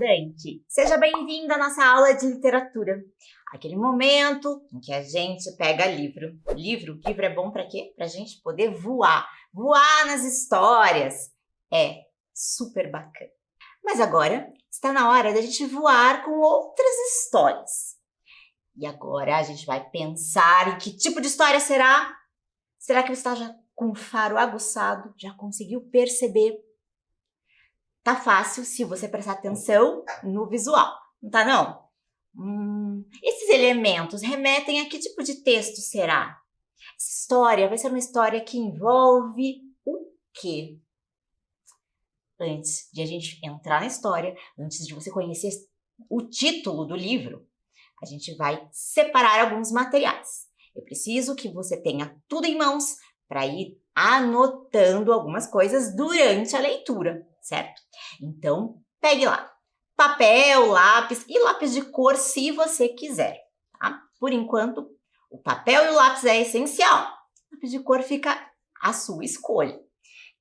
estudante! Seja bem-vindo à nossa aula de literatura. Aquele momento em que a gente pega livro. Livro é bom para quê? Para a gente poder voar. Voar nas histórias. É super bacana. Mas agora está na hora da gente voar com outras histórias. E agora a gente vai pensar em que tipo de história será? Será que você está já com o faro aguçado? Já conseguiu perceber? Tá fácil se você prestar atenção no visual, não tá não? Esses elementos remetem a que tipo de texto será? Essa história vai ser uma história que envolve o quê? Antes de a gente entrar na história, antes de você conhecer o título do livro, a gente vai separar alguns materiais. Eu preciso que você tenha tudo em mãos para ir anotando algumas coisas durante a leitura, certo? Então, pegue lá papel, lápis e lápis de cor se você quiser, tá? Por enquanto, o papel e o lápis é essencial. O lápis de cor fica à sua escolha.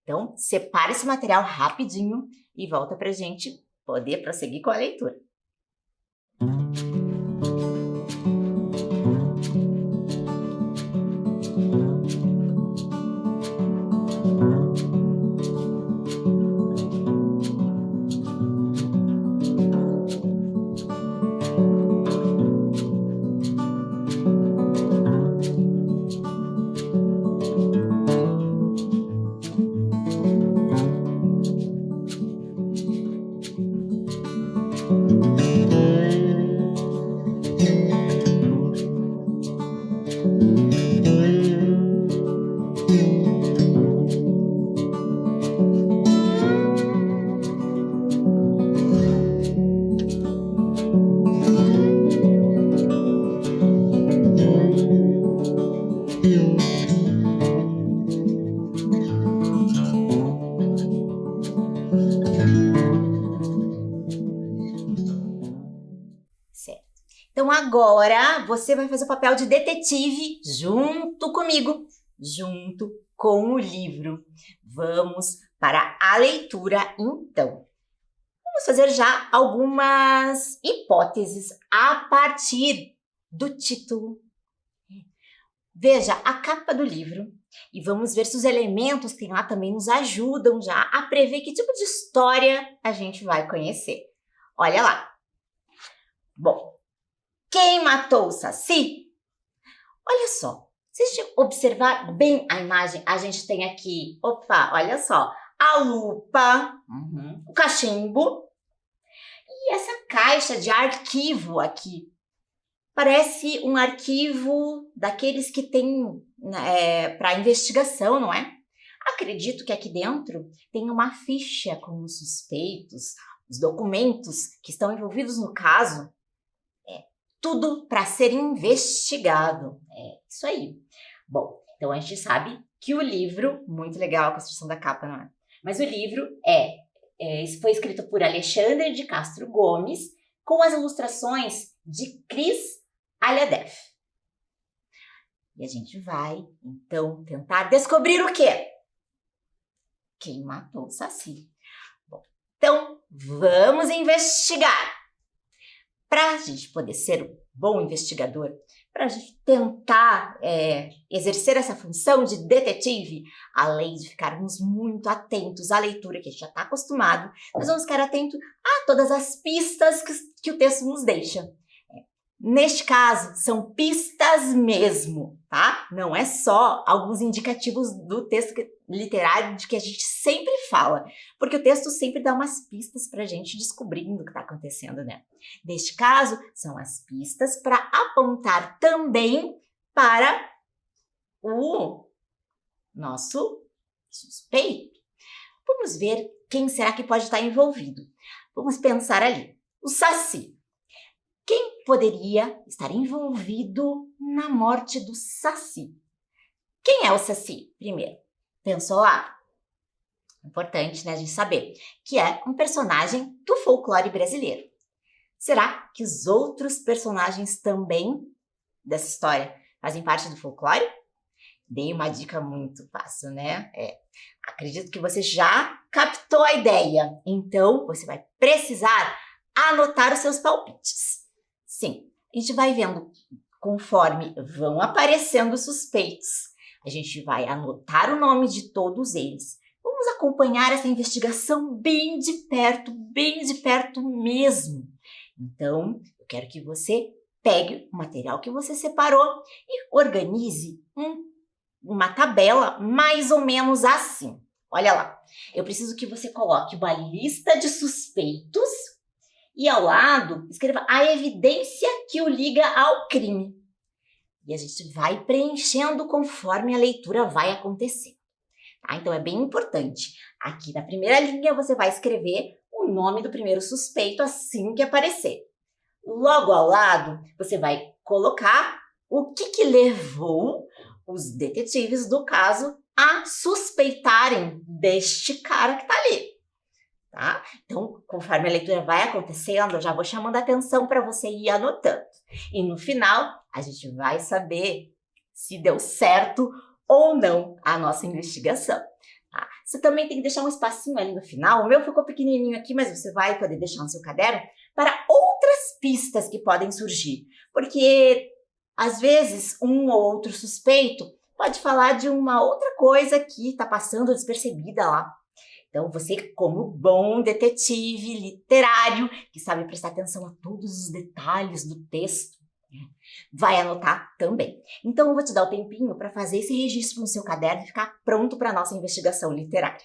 Então, separe esse material rapidinho e volta para a gente poder prosseguir com a leitura. Então agora você vai fazer o papel de detetive junto comigo, junto com o livro. Vamos para a leitura então. Vamos fazer já algumas hipóteses a partir do título. Veja a capa do livro e vamos ver se os elementos que tem lá também nos ajudam já a prever que tipo de história a gente vai conhecer. Olha lá. Bom, quem matou o Saci? Olha só, se a gente observar bem a imagem, a gente tem aqui, olha só, a lupa, o cachimbo e essa caixa de arquivo aqui. Parece um arquivo daqueles que tem para investigação, não é? Acredito que aqui dentro tem uma ficha com os suspeitos, os documentos que estão envolvidos no caso. Tudo para ser investigado. É isso aí. Bom, então a gente sabe que o livro, muito legal a construção da capa, não é? Mas o livro foi escrito por Alexandre de Castro Gomes, com as ilustrações de Cris Alhadeff. E a gente vai, então, tentar descobrir o quê? Quem matou o Saci. Bom, então, vamos investigar. Para a gente poder ser um bom investigador, para a gente tentar exercer essa função de detetive, além de ficarmos muito atentos à leitura, que a gente já está acostumado, nós vamos ficar atentos a todas as pistas que o texto nos deixa. Neste caso, são pistas mesmo, tá? Não é só alguns indicativos do texto literário de que a gente sempre fala, porque o texto sempre dá umas pistas para a gente descobrindo o que está acontecendo, né? Neste caso, são as pistas para apontar também para o nosso suspeito. Vamos ver quem será que pode estar envolvido. Vamos pensar ali. O Saci. Quem poderia estar envolvido na morte do Saci? Quem é o Saci? Primeiro, pensou lá? Importante, né, a gente saber que é um personagem do folclore brasileiro. Será que os outros personagens também dessa história fazem parte do folclore? Dei uma dica muito fácil, né? Acredito que você já captou a ideia. Então, você vai precisar anotar os seus palpites. Sim, a gente vai vendo conforme vão aparecendo os suspeitos. A gente vai anotar o nome de todos eles. Vamos acompanhar essa investigação bem de perto mesmo. Então, eu quero que você pegue o material que você separou e organize uma tabela mais ou menos assim. Olha lá, eu preciso que você coloque uma lista de suspeitos e ao lado escreva a evidência que o liga ao crime. E a gente vai preenchendo conforme a leitura vai acontecendo. Tá? Então é bem importante. Aqui na primeira linha você vai escrever o nome do primeiro suspeito assim que aparecer. Logo ao lado você vai colocar o que levou os detetives do caso a suspeitarem deste cara que está ali. Tá? Então, conforme a leitura vai acontecendo, eu já vou chamando a atenção para você ir anotando. E no final, a gente vai saber se deu certo ou não a nossa investigação. Tá? Você também tem que deixar um espacinho ali no final. O meu ficou pequenininho aqui, mas você vai poder deixar no seu caderno para outras pistas que podem surgir. Porque, às vezes, um ou outro suspeito pode falar de uma outra coisa que está passando despercebida lá. Então, você, como bom detetive literário, que sabe prestar atenção a todos os detalhes do texto, vai anotar também. Então, eu vou te dar o tempinho para fazer esse registro no seu caderno e ficar pronto para a nossa investigação literária.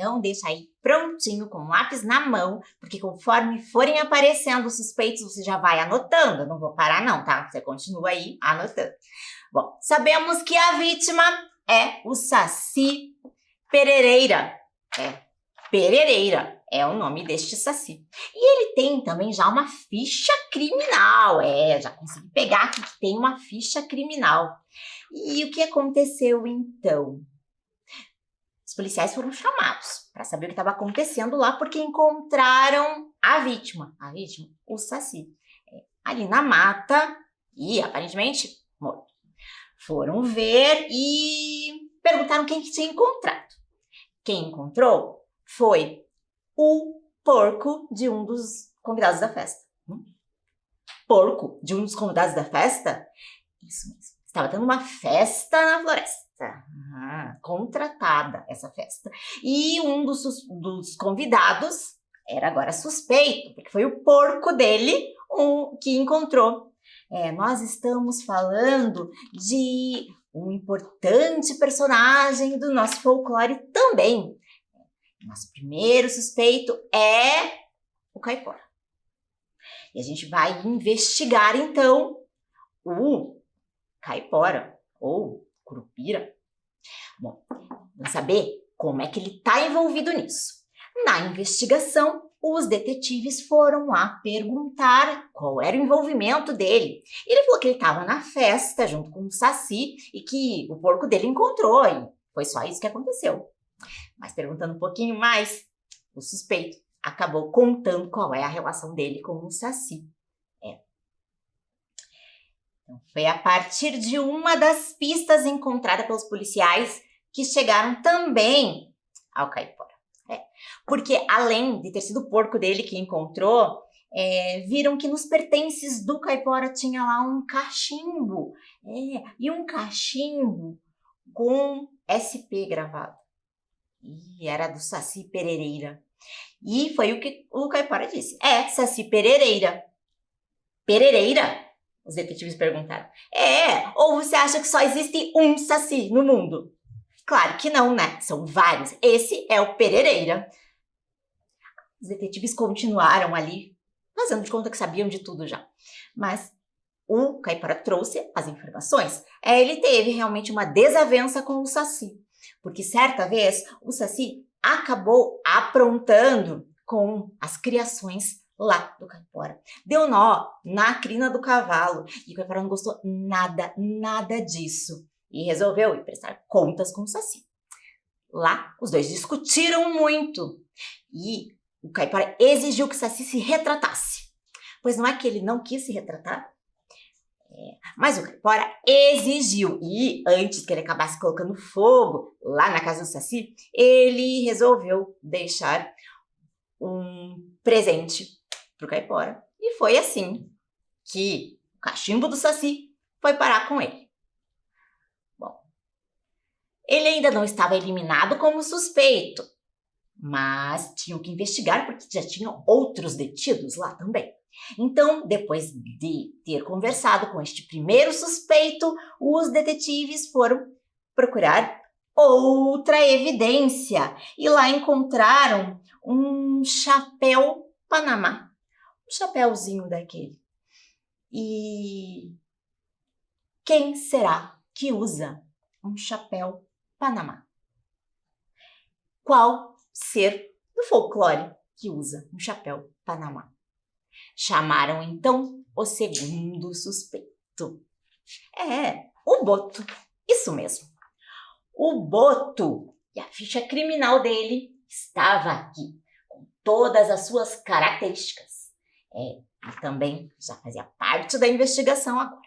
Então, deixa aí prontinho, com um lápis na mão, porque conforme forem aparecendo os suspeitos, você já vai anotando. Eu não vou parar não, tá? Você continua aí anotando. Bom, sabemos que a vítima é o Saci Perereira. Perereira é o nome deste Saci. E ele tem também já uma ficha criminal. Já consegui pegar aqui que tem uma ficha criminal. E o que aconteceu então? Os policiais foram chamados para saber o que estava acontecendo lá, porque encontraram a vítima, o Saci, ali na mata e aparentemente morto. Foram ver e perguntaram quem que tinha encontrado. Quem encontrou foi o porco de um dos convidados da festa. Porco de um dos convidados da festa? Isso mesmo. Estava tendo uma festa na floresta. Contratada essa festa. E um dos convidados era agora suspeito, porque foi o porco dele que encontrou. Nós estamos falando de um importante personagem do nosso folclore também. Nosso primeiro suspeito é o Caipora. E a gente vai investigar, então, o Caipora ou Curupira. Bom, vamos saber como é que ele está envolvido nisso. Na investigação, os detetives foram lá perguntar qual era o envolvimento dele. Ele falou que ele estava na festa junto com o Saci e que o porco dele encontrou e foi só isso que aconteceu. Mas perguntando um pouquinho mais, o suspeito acabou contando qual é a relação dele com o Saci. Então, foi a partir de uma das pistas encontradas pelos policiais que chegaram também ao Caipora. Porque além de ter sido o porco dele que encontrou, viram que nos pertences do Caipora tinha lá um cachimbo. E um cachimbo com SP gravado. E era do Saci Perereira. E foi o que o Caipora disse. Saci Perereira. Perereira? Os detetives perguntaram. Ou você acha que só existe um Saci no mundo? Claro que não, né? São vários. Esse é o Perereira. Os detetives continuaram ali, fazendo de conta que sabiam de tudo já. Mas o Caipora trouxe as informações. Ele teve realmente uma desavença com o Saci. Porque certa vez o Saci acabou aprontando com as criações lá do Caipora. Deu nó na crina do cavalo e o Caipora não gostou nada disso e resolveu ir prestar contas com o Saci. Lá, os dois discutiram muito e o Caipora exigiu que o Saci se retratasse. Pois não é que ele não quis se retratar? Mas o Caipora exigiu e antes que ele acabasse colocando fogo lá na casa do Saci, ele resolveu deixar um presente para o Caipora. E foi assim que o cachimbo do Saci foi parar com ele. Bom, ele ainda não estava eliminado como suspeito, mas tinham que investigar porque já tinham outros detidos lá também. Então, depois de ter conversado com este primeiro suspeito, os detetives foram procurar outra evidência e lá encontraram um chapéu Panamá. Um chapéuzinho daquele. E quem será que usa um chapéu Panamá? Qual ser do folclore que usa um chapéu Panamá? Chamaram então o segundo suspeito. O Boto. Isso mesmo. O Boto. E a ficha criminal dele estava aqui, com todas as suas características. E também já fazia parte da investigação agora.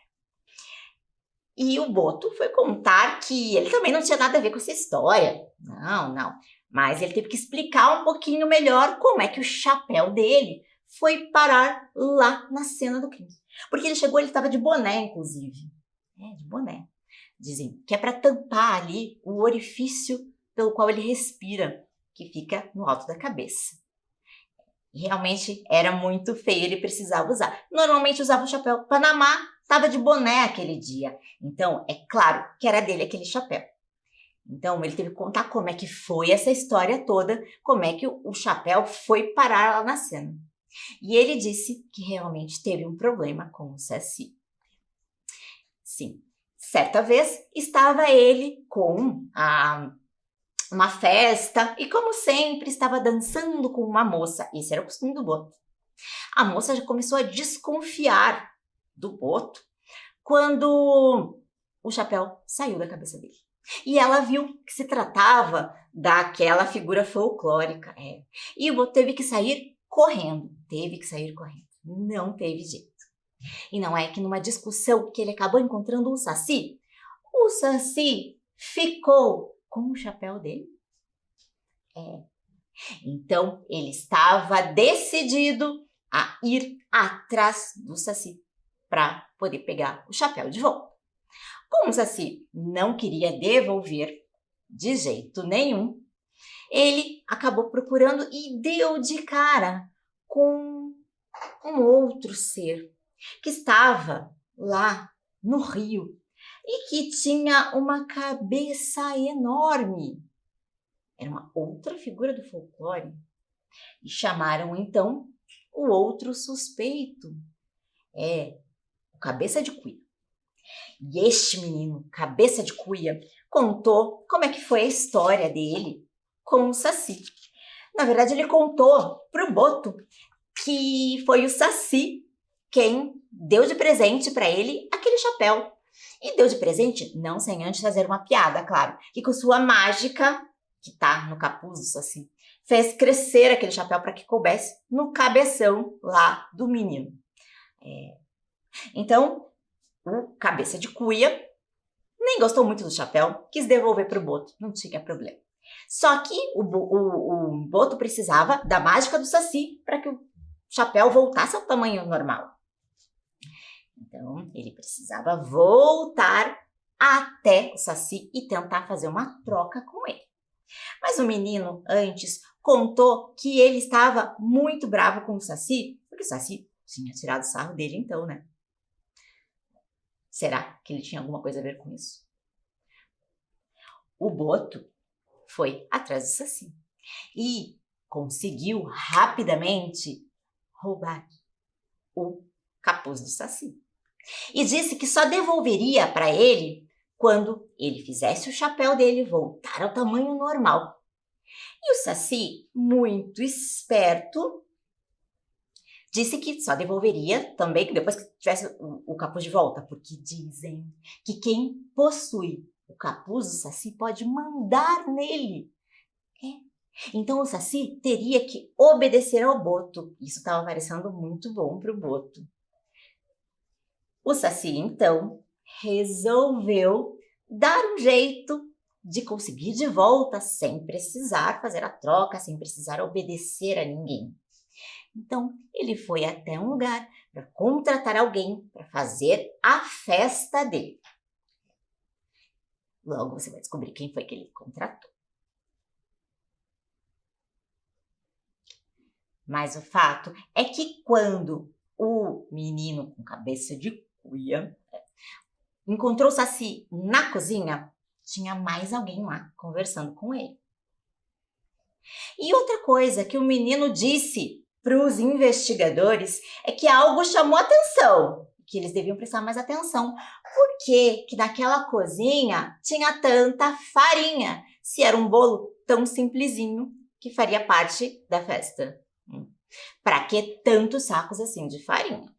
E o Boto foi contar que ele também não tinha nada a ver com essa história. Não. Mas ele teve que explicar um pouquinho melhor como é que o chapéu dele foi parar lá na cena do crime. Porque ele chegou, ele estava de boné, inclusive. De boné. Dizem que é para tampar ali o orifício pelo qual ele respira, que fica no alto da cabeça. E realmente era muito feio, ele precisava usar. Normalmente usava o chapéu Panamá, estava de boné aquele dia. Então, é claro que era dele aquele chapéu. Então, ele teve que contar como é que foi essa história toda, como é que o chapéu foi parar lá na cena. E ele disse que realmente teve um problema com o Saci. Sim, certa vez estava ele com uma festa e, como sempre, estava dançando com uma moça. Esse era o costume do Boto. A moça já começou a desconfiar do Boto quando o chapéu saiu da cabeça dele. E ela viu que se tratava daquela figura folclórica. E o Boto teve que sair correndo. Não teve jeito. E não é que numa discussão que ele acabou encontrando o Saci ficou com o chapéu dele. Então, ele estava decidido a ir atrás do Saci para poder pegar o chapéu de volta. Como o Saci não queria devolver de jeito nenhum, ele acabou procurando e deu de cara com um outro ser que estava lá no rio e que tinha uma cabeça enorme. Era uma outra figura do folclore. E chamaram então o outro suspeito. O Cabeça de Cuia. E este menino, Cabeça de Cuia, contou como é que foi a história dele com o Saci. Na verdade, ele contou para o Boto que foi o Saci quem deu de presente para ele aquele chapéu. E deu de presente, não sem antes fazer uma piada, claro, que com sua mágica, que está no capuz do Saci, fez crescer aquele chapéu para que coubesse no cabeção lá do menino. Então, o Cabeça de Cuia nem gostou muito do chapéu, quis devolver para o Boto, não tinha problema. Só que o Boto precisava da mágica do Saci para que o chapéu voltasse ao tamanho normal. Então, ele precisava voltar até o Saci e tentar fazer uma troca com ele. Mas o menino, antes, contou que ele estava muito bravo com o Saci, porque o Saci tinha tirado sarro dele então, né? Será que ele tinha alguma coisa a ver com isso? O Boto foi atrás do Saci e conseguiu rapidamente roubar o capuz do Saci. E disse que só devolveria para ele quando ele fizesse o chapéu dele voltar ao tamanho normal. E o Saci, muito esperto, disse que só devolveria também depois que tivesse o capuz de volta, porque dizem que quem possui o capuz do Saci pode mandar nele. Então o Saci teria que obedecer ao Boto. Isso estava parecendo muito bom para o Boto. O Saci, então, resolveu dar um jeito de conseguir de volta sem precisar fazer a troca, sem precisar obedecer a ninguém. Então, ele foi até um lugar para contratar alguém para fazer a festa dele. Logo você vai descobrir quem foi que ele contratou. Mas o fato é que quando o menino com cabeça de cuia encontrou o Saci na cozinha, tinha mais alguém lá conversando com ele. E outra coisa que o menino disse para os investigadores é que algo chamou atenção, que eles deviam prestar mais atenção. Por que naquela cozinha tinha tanta farinha, se era um bolo tão simplesinho que faria parte da festa? Para que tantos sacos assim de farinha?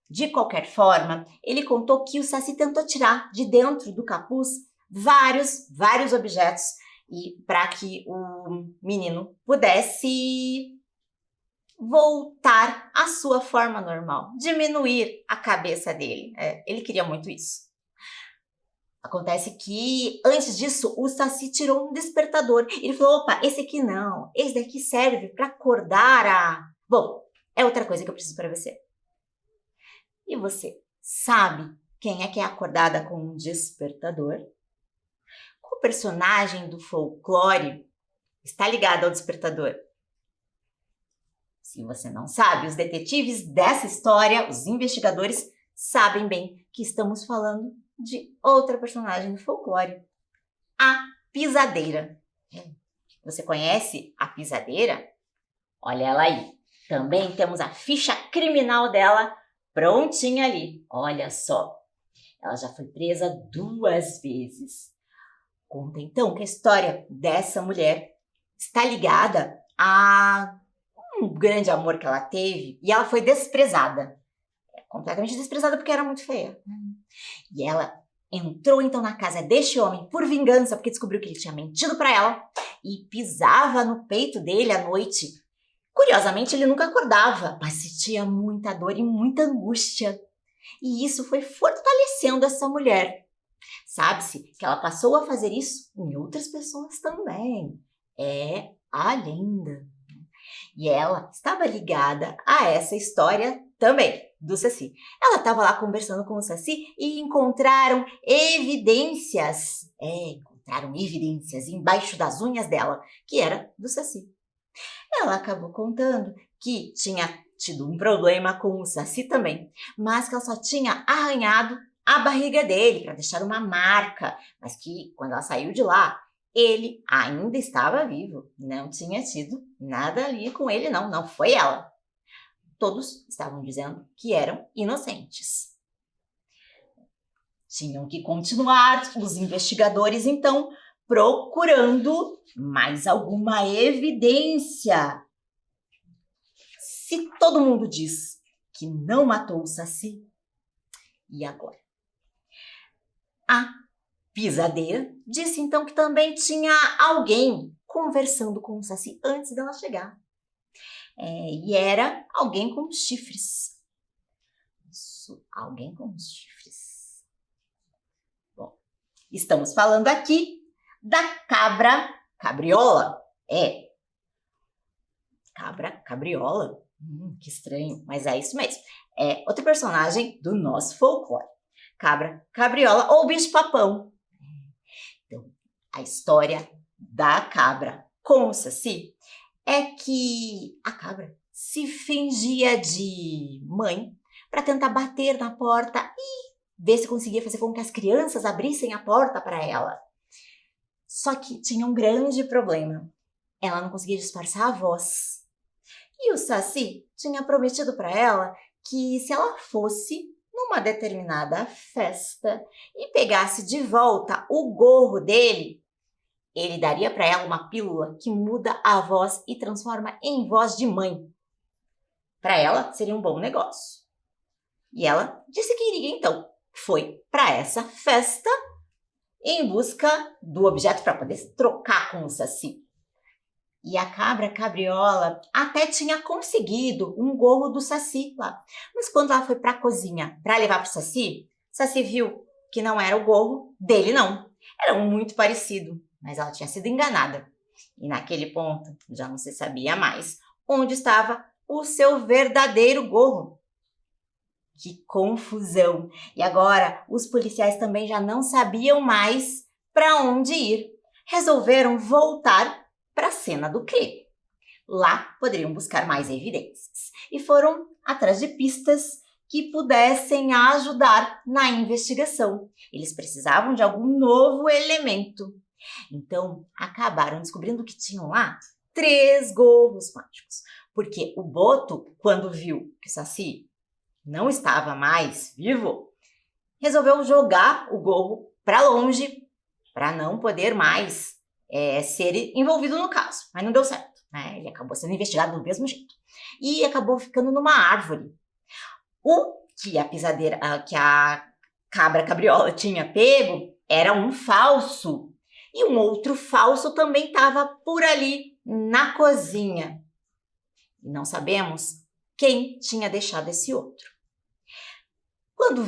De qualquer forma, ele contou que o Saci tentou tirar de dentro do capuz vários objetos e para que o menino pudesse voltar à sua forma normal, diminuir a cabeça dele. Ele queria muito isso. Acontece que, antes disso, o Saci tirou um despertador. Ele falou, opa, esse aqui não, esse daqui serve para acordar a... Bom, é outra coisa que eu preciso para você. E você sabe quem é acordada com um despertador? Qual personagem do folclore está ligado ao despertador? Se você não sabe, os detetives dessa história, os investigadores, sabem bem que estamos falando de outra personagem do folclore. a pisadeira. Você conhece a pisadeira? Olha ela aí. Também temos a ficha criminal dela prontinha ali. Olha só. Ela já foi presa 2 vezes. Conta então que a história dessa mulher está ligada a um grande amor que ela teve e ela foi desprezada. Completamente desprezada porque era muito feia. E ela entrou então na casa deste homem por vingança, porque descobriu que ele tinha mentido para ela e pisava no peito dele à noite. Curiosamente, ele nunca acordava, mas sentia muita dor e muita angústia. E isso foi fortalecendo essa mulher. Sabe-se que ela passou a fazer isso em outras pessoas também. É a lenda. E ela estava ligada a essa história também, do Saci. Ela estava lá conversando com o Saci e encontraram evidências. Encontraram evidências embaixo das unhas dela, que era do Saci. Ela acabou contando que tinha tido um problema com o Saci também, mas que ela só tinha arranhado a barriga dele para deixar uma marca, mas que quando ela saiu de lá, ele ainda estava vivo, não tinha tido nada ali com ele não foi ela. Todos estavam dizendo que eram inocentes. Tinham que continuar os investigadores, então, procurando mais alguma evidência. Se todo mundo diz que não matou o Saci, e agora? A pisadeira disse então que também tinha alguém conversando com o Saci antes dela chegar. E era alguém com chifres. Isso, alguém com chifres. Bom, estamos falando aqui da cabra cabriola. Cabra cabriola? Que estranho, mas é isso mesmo. É outro personagem do nosso folclore. Cabra cabriola ou bicho-papão. Então, a história da cabra com o Saci é que a cabra se fingia de mãe para tentar bater na porta e ver se conseguia fazer com que as crianças abrissem a porta para ela. Só que tinha um grande problema. Ela não conseguia disfarçar a voz. E o Saci tinha prometido para ela que se ela fosse numa determinada festa e pegasse de volta o gorro dele, ele daria para ela uma pílula que muda a voz e transforma em voz de mãe. Para ela, seria um bom negócio. E ela disse que iria, então. Foi para essa festa em busca do objeto para poder trocar com o Saci. E a cabra cabriola até tinha conseguido um gorro do Saci lá. Mas quando ela foi para a cozinha para levar para o Saci viu que não era o gorro dele, não. Era um muito parecido, mas ela tinha sido enganada. E naquele ponto já não se sabia mais onde estava o seu verdadeiro gorro. Que confusão! E agora os policiais também já não sabiam mais para onde ir. Resolveram voltar para a cena do crime. Lá poderiam buscar mais evidências e foram atrás de pistas que pudessem ajudar na investigação. Eles precisavam de algum novo elemento. Então, acabaram descobrindo que tinham lá 3 gorros mágicos. Porque o Boto, quando viu que o Saci não estava mais vivo, resolveu jogar o gorro para longe para não poder mais ser envolvido no caso, mas não deu certo, né? Ele acabou sendo investigado do mesmo jeito e acabou ficando numa árvore. O que a cabra cabriola tinha pego era um falso e um outro falso também estava por ali na cozinha. E não sabemos quem tinha deixado esse outro. Quando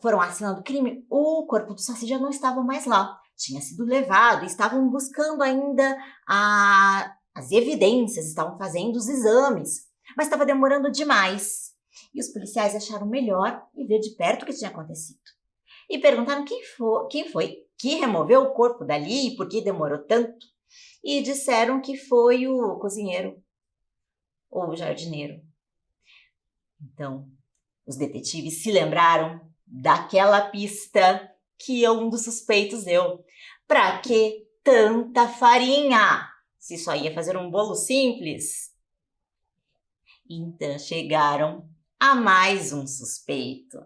foram à cena do crime, o corpo do Saci já não estava mais lá. Tinha sido levado e estavam buscando ainda as evidências, estavam fazendo os exames, mas estava demorando demais. E os policiais acharam melhor ir ver de perto o que tinha acontecido. E perguntaram quem foi que removeu o corpo dali e por que demorou tanto. E disseram que foi o cozinheiro ou o jardineiro. Então, os detetives se lembraram daquela pista que um dos suspeitos deu. Pra que tanta farinha? Se só ia fazer um bolo simples. Então chegaram a mais um suspeito,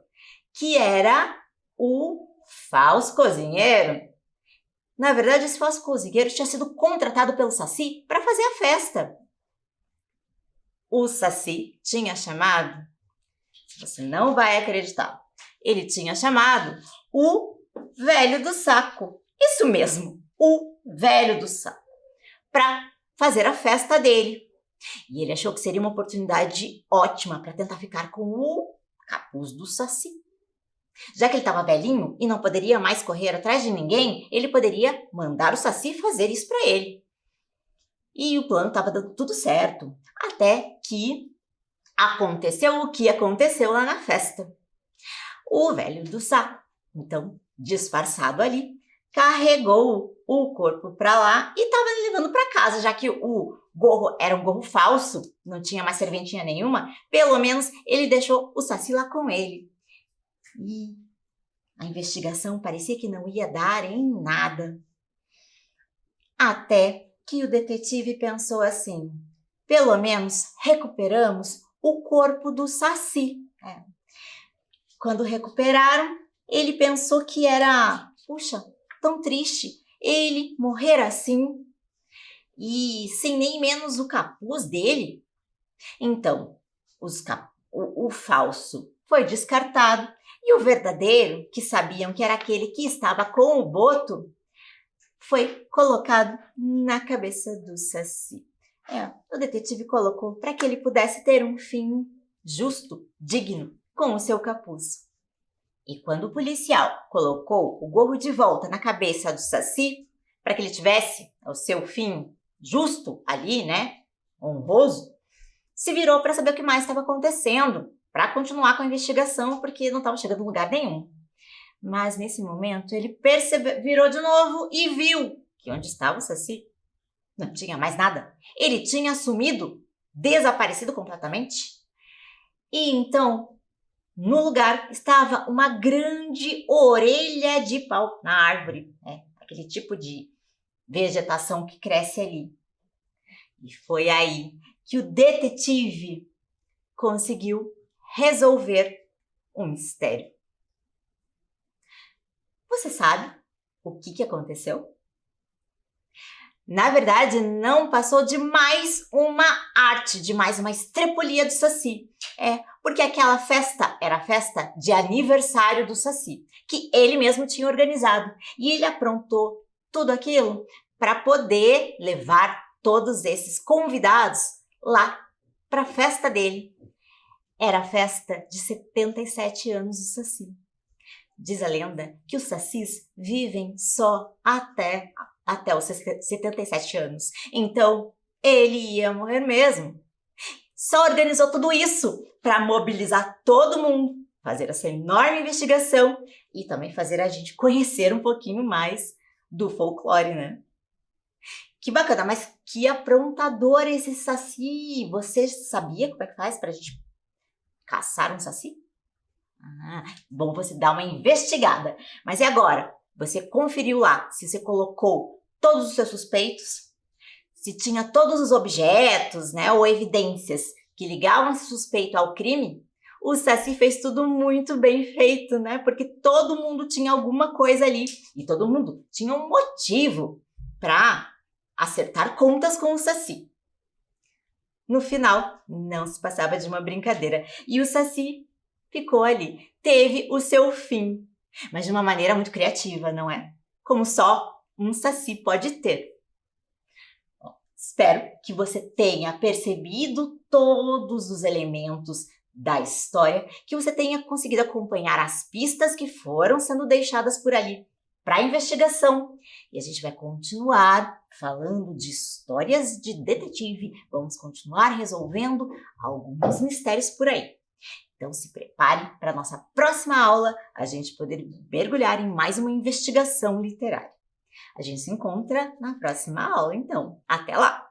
que era o falso cozinheiro. Na verdade, esse falso cozinheiro tinha sido contratado pelo Saci para fazer a festa. O Saci tinha chamado, você não vai acreditar, ele tinha chamado o velho do saco. Isso mesmo, o velho do saco, para fazer a festa dele. E ele achou que seria uma oportunidade ótima para tentar ficar com o capuz do Saci. Já que ele estava velhinho e não poderia mais correr atrás de ninguém, ele poderia mandar o Saci fazer isso para ele. E o plano estava dando tudo certo, até que aconteceu o que aconteceu lá na festa. O velho do saco, então, disfarçado ali, carregou o corpo para lá e estava levando para casa, já que o gorro era um gorro falso, não tinha mais serventinha nenhuma, pelo menos ele deixou o Saci lá com ele. E a investigação parecia que não ia dar em nada. Até que o detetive pensou assim, pelo menos recuperamos o corpo do Saci. Quando recuperaram, ele pensou que era, puxa, tão triste ele morrer assim e sem nem menos o capuz dele. Então, o falso foi descartado e o verdadeiro, que sabiam que era aquele que estava com o boto, foi colocado na cabeça do Saci. O detetive colocou para que ele pudesse ter um fim justo, digno, com o seu capuz. E quando o policial colocou o gorro de volta na cabeça do Saci, para que ele tivesse o seu fim justo ali, né, honroso, se virou para saber o que mais estava acontecendo, para continuar com a investigação, porque não estava chegando em lugar nenhum. Mas nesse momento ele virou de novo e viu que onde estava o Saci não tinha mais nada. Ele tinha sumido, desaparecido completamente. E então, no lugar estava uma grande orelha de pau na árvore, aquele tipo de vegetação que cresce ali. E foi aí que o detetive conseguiu resolver o mistério. Você sabe o que aconteceu? Na verdade, não passou de mais uma arte, de mais uma estrepulia do Saci. Porque aquela festa era a festa de aniversário do Saci, que ele mesmo tinha organizado. E ele aprontou tudo aquilo para poder levar todos esses convidados lá para a festa dele. Era a festa de 77 anos do Saci. Diz a lenda que os sacis vivem só até os 77 anos. Então, ele ia morrer mesmo. Só organizou tudo isso para mobilizar todo mundo, fazer essa enorme investigação e também fazer a gente conhecer um pouquinho mais do folclore, né? Que bacana, mas que aprontador esse Saci! Você sabia como é que faz para a gente caçar um Saci? Bom você dar uma investigada. Mas e agora? Você conferiu lá se você colocou todos os seus suspeitos? Se tinha todos os objetos, né, ou evidências que ligavam esse suspeito ao crime? O Saci fez tudo muito bem feito, né? Porque todo mundo tinha alguma coisa ali e todo mundo tinha um motivo para acertar contas com o Saci. No final, não se passava de uma brincadeira e o Saci ficou ali, teve o seu fim, mas de uma maneira muito criativa, não é? Como só um Saci pode ter. Espero que você tenha percebido todos os elementos da história, que você tenha conseguido acompanhar as pistas que foram sendo deixadas por ali para a investigação. E a gente vai continuar falando de histórias de detetive, vamos continuar resolvendo alguns mistérios por aí. Então se prepare para a nossa próxima aula, a gente poder mergulhar em mais uma investigação literária. A gente se encontra na próxima aula, então. Até lá!